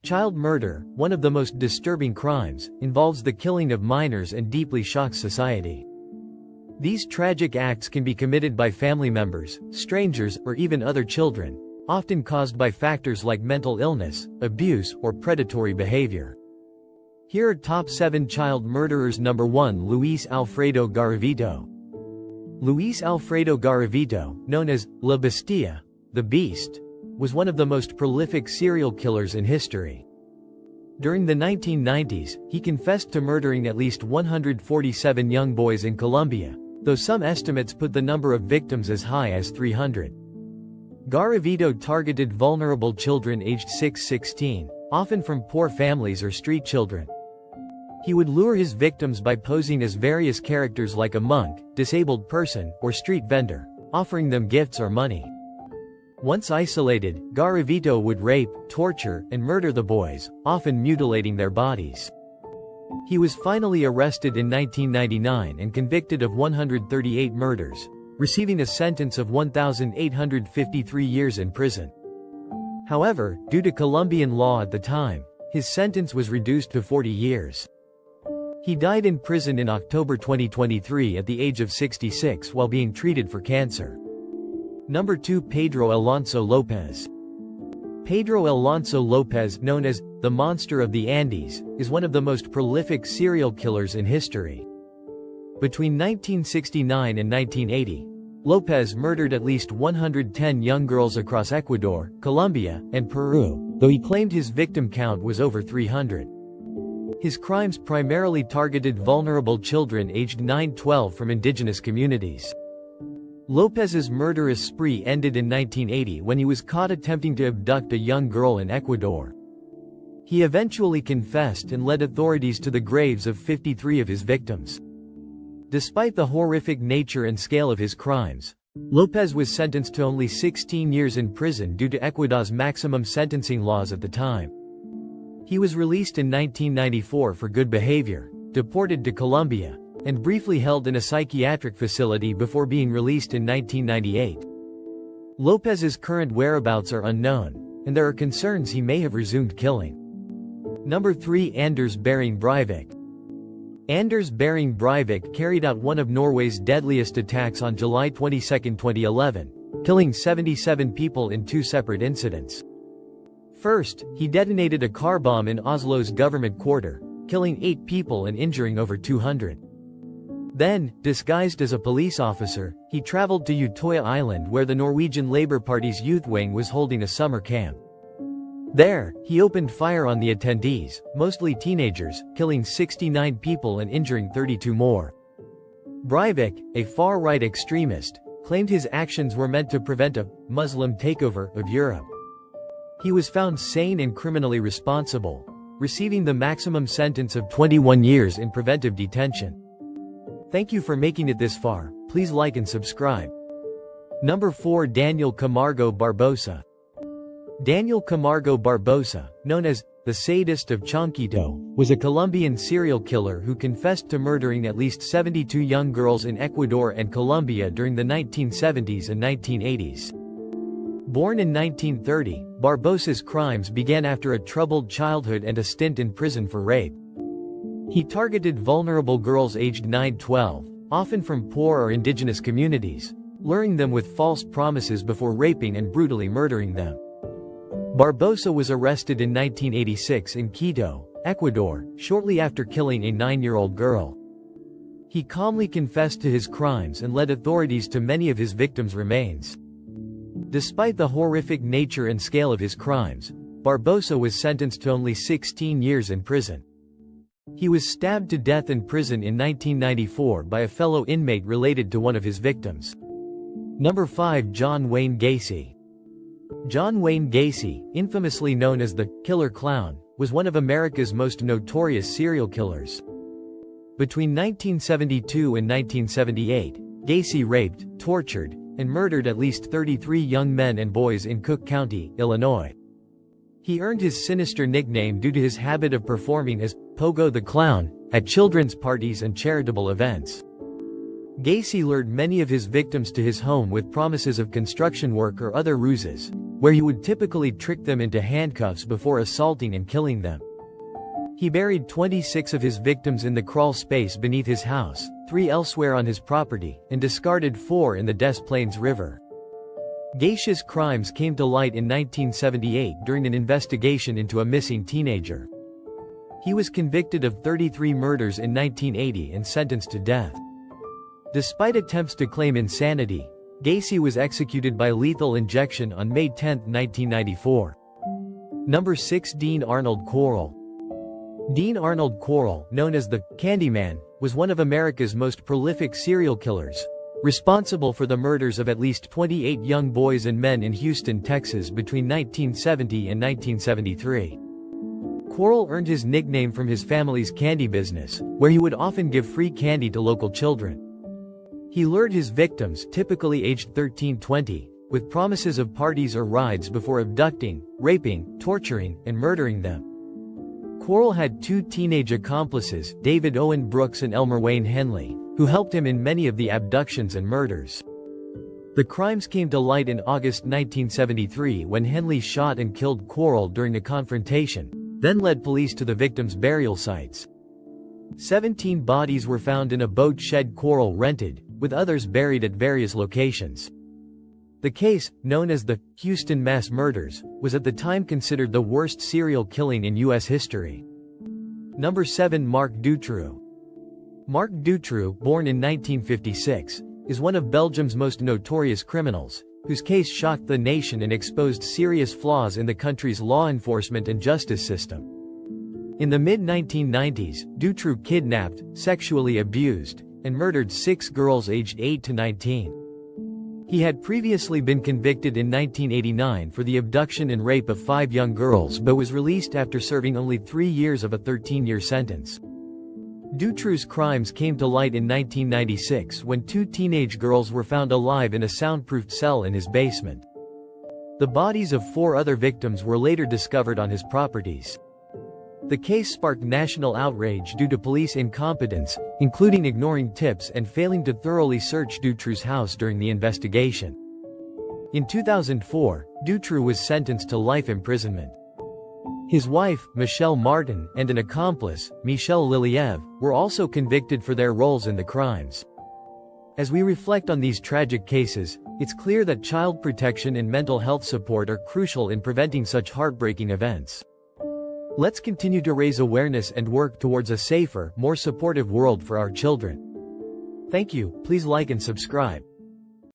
Child murder, one of the most disturbing crimes, involves the killing of minors and deeply shocks society. These tragic acts can be committed by family members, strangers, or even other children, often caused by factors like mental illness, abuse, or predatory behavior. Here are top 7 child murderers. Number 1. Luis Alfredo Garavito. Luis Alfredo Garavito, known as La Bestia, the Beast, was one of the most prolific serial killers in history. During the 1990s, he confessed to murdering at least 147 young boys in Colombia, though some estimates put the number of victims as high as 300. Garavito targeted vulnerable children aged 6–16, often from poor families or street children. He would lure his victims by posing as various characters like a monk, disabled person, or street vendor, offering them gifts or money. Once isolated, Garavito would rape, torture, and murder the boys, often mutilating their bodies. He was finally arrested in 1999 and convicted of 138 murders, receiving a sentence of 1,853 years in prison. However, due to Colombian law at the time, his sentence was reduced to 40 years. He died in prison in October 2023 at the age of 66 while being treated for cancer. Number 2. Pedro Alonso Lopez. Pedro Alonso Lopez, known as the Monster of the Andes, is one of the most prolific serial killers in history. Between 1969 and 1980, Lopez murdered at least 110 young girls across Ecuador, Colombia, and Peru, though he claimed his victim count was over 300. His crimes primarily targeted vulnerable children aged 9–12 from indigenous communities. Lopez's murderous spree ended in 1980 when he was caught attempting to abduct a young girl in Ecuador. He eventually confessed and led authorities to the graves of 53 of his victims. Despite the horrific nature and scale of his crimes, Lopez was sentenced to only 16 years in prison due to Ecuador's maximum sentencing laws at the time. He was released in 1994 for good behavior, deported to Colombia, and briefly held in a psychiatric facility before being released in 1998. Lopez's current whereabouts are unknown, and there are concerns he may have resumed killing. Number 3. Anders Behring Breivik. Anders Behring Breivik carried out one of Norway's deadliest attacks on July 22, 2011, killing 77 people in 2 separate incidents. First, he detonated a car bomb in Oslo's government quarter, killing 8 people and injuring over 200. Then, disguised as a police officer, he traveled to Utøya Island where the Norwegian Labour Party's youth wing was holding a summer camp. There, he opened fire on the attendees, mostly teenagers, killing 69 people and injuring 32 more. Breivik, a far-right extremist, claimed his actions were meant to prevent a Muslim takeover of Europe. He was found sane and criminally responsible, receiving the maximum sentence of 21 years in preventive detention. Thank you for making it this far. Please like and subscribe. Number 4. Daniel Camargo Barbosa. Daniel Camargo Barbosa, known as the Sadist of Chonquito, was a Colombian serial killer who confessed to murdering at least 72 young girls in Ecuador and Colombia during the 1970s and 1980s. Born in 1930, Barbosa's crimes began after a troubled childhood and a stint in prison for rape. He targeted vulnerable girls aged 9–12, often from poor or indigenous communities, luring them with false promises before raping and brutally murdering them. Barbosa was arrested in 1986 in Quito, Ecuador, shortly after killing a 9-year-old girl. He calmly confessed to his crimes and led authorities to many of his victims' remains. Despite the horrific nature and scale of his crimes, Barbosa was sentenced to only 16 years in prison. He was stabbed to death in prison in 1994 by a fellow inmate related to one of his victims. Number 5. John Wayne Gacy. John Wayne Gacy, infamously known as the Killer Clown, was one of America's most notorious serial killers. Between 1972 and 1978, Gacy raped, tortured, and murdered at least 33 young men and boys in Cook County, Illinois. He earned his sinister nickname due to his habit of performing as Pogo the Clown at children's parties and charitable events. Gacy lured many of his victims to his home with promises of construction work or other ruses, where he would typically trick them into handcuffs before assaulting and killing them. He buried 26 of his victims in the crawl space beneath his house, 3 elsewhere on his property, and discarded 4 in the Des Plaines River. Gaseous crimes came to light in 1978 during an investigation into a missing teenager. He was convicted of 33 murders in 1980 and sentenced to death. Despite attempts to claim insanity, Gacy was executed by lethal injection on May 10, 1994. Number 6. Dean Arnold Quarles. Dean Arnold Quarles, known as the Candyman, was one of America's most prolific serial killers, responsible for the murders of at least 28 young boys and men in Houston, Texas between 1970 and 1973. Quarles earned his nickname from his family's candy business, where he would often give free candy to local children. He lured his victims, typically aged 13-20, with promises of parties or rides before abducting, raping, torturing, and murdering them. Quarles had 2 teenage accomplices, David Owen Brooks and Elmer Wayne Henley, who helped him in many of the abductions and murders. The crimes came to light in August 1973 when Henley shot and killed Quarles during a confrontation, then led police to the victims' burial sites. 17 bodies were found in a boat shed Quarles rented, with others buried at various locations. The case, known as the Houston Mass Murders, was at the time considered the worst serial killing in U.S. history. Number 7. Marc Dutroux. Marc Dutroux, born in 1956, is one of Belgium's most notorious criminals, whose case shocked the nation and exposed serious flaws in the country's law enforcement and justice system. In the mid-1990s, Dutroux kidnapped, sexually abused, and murdered 6 girls aged 8 to 19. He had previously been convicted in 1989 for the abduction and rape of 5 young girls but was released after serving only 3 years of a 13-year sentence. Dutroux's crimes came to light in 1996 when 2 teenage girls were found alive in a soundproofed cell in his basement. The bodies of 4 other victims were later discovered on his properties. The case sparked national outrage due to police incompetence, including ignoring tips and failing to thoroughly search Dutroux's house during the investigation. In 2004, Dutroux was sentenced to life imprisonment. His wife, Michelle Martin, and an accomplice, Michel Liliev, were also convicted for their roles in the crimes. As we reflect on these tragic cases, it's clear that child protection and mental health support are crucial in preventing such heartbreaking events. Let's continue to raise awareness and work towards a safer, more supportive world for our children. Thank you. Please like and subscribe.